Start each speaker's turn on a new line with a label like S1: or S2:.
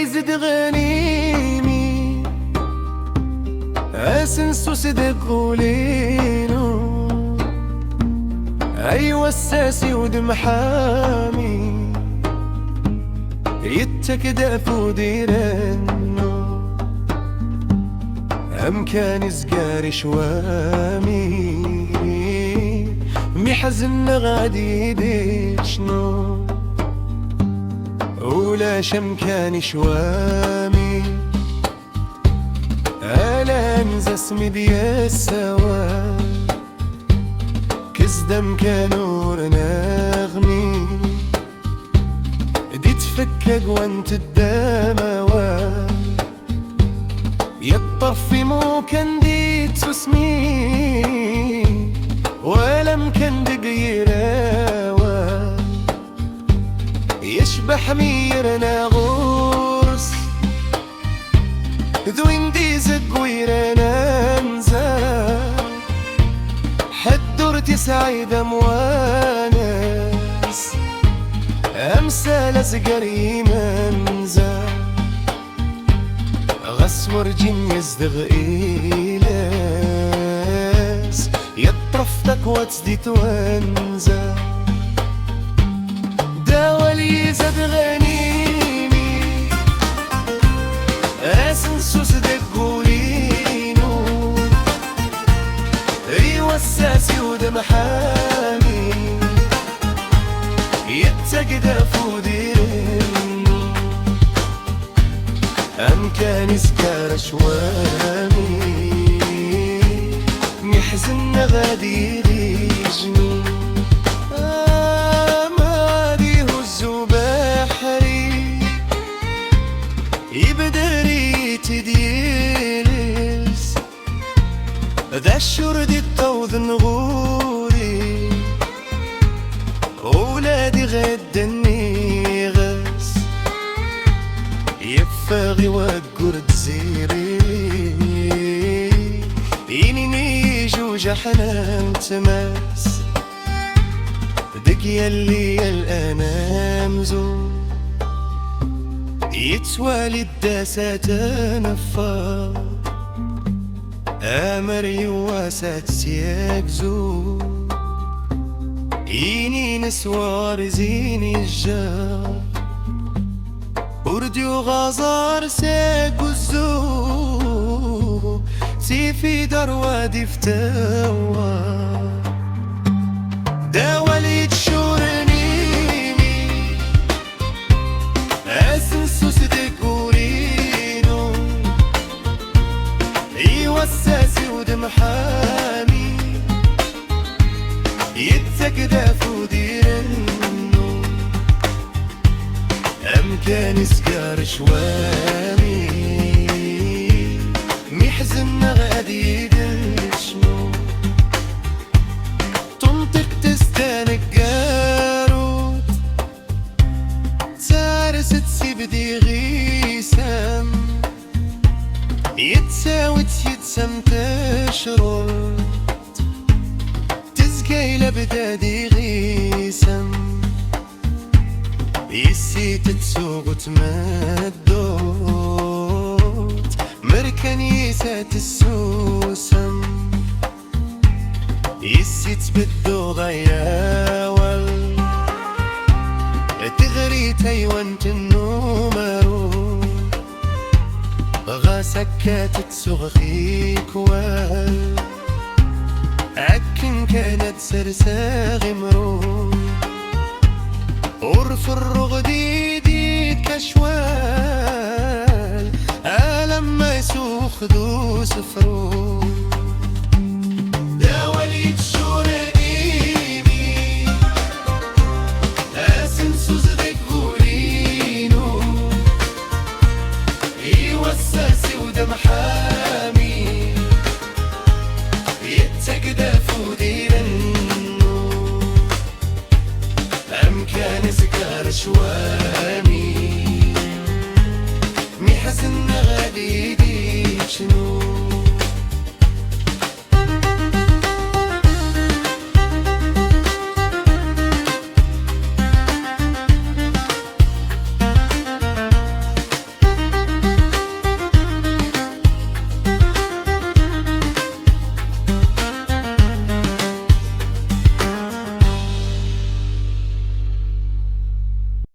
S1: يزد غنيمي اسنسو صدق قولينو ايوا الساسي ودم حامي يتكدا فوديرنو ام كان زقاري شوامي محزن غادي يدير شنو ولا شمكان شوامي ألا انزا اسمي ديا السوا كزدم كانور نغمي دي تفكك وانت الدموا يطفي مو كان دي تسمي ولم كان دقيراوا يشبح ميرنا غورس ذوين دي زقويرنا نزا حدورتي سعيدة موانس أمثال زقري منزا غسور جن يزدغ إيلاس يطرفتك واتسدي توانزا داولي زاد غنيمي اسنسو صدق قولينو ايوا الساسي ودم حامي يتقدا فوديرنو ام كان سكار شوامي محزن غادي يجنو يبدري تديلس ذا الشرد الطوذ نغوري أولادي غدني غس يفاغي وقرد زيري إني جوج حنان تماس دق يلي الأنام زور يتوالي الداسات نفا امر يواسات سيكزو إني نسوار زيني الجار ورديو غازار سيكوزو سيفي دروادي فتاوى داولي تشورنيمي اسنسو صدق قولينو ايوا الساسي ودم حامي يتكدا فوديرنو ام كان سكار شوامي محزن غادي يدير شنو تنطق تستانك قاروت تارس تسيبدي غيسام يتساوي يتسم تشرد تزكي لبدادي غيسام يسيت تسوق وتمدوت مركن يسات السوسم يسيت بدو ضياول تغري تايوان تنومرو غاسكات تسوغيك وال عكن كانت سرساغ مرو عرف الرغدي ديد كشوال ألم ما يسوخ دو سفرو داولي تشورنيمي اسنسو صدق قولينو ايوا الساسي ودم حامي يتكدا فوديرنو ام كان سكار شوامي محزن غادي يدير شنو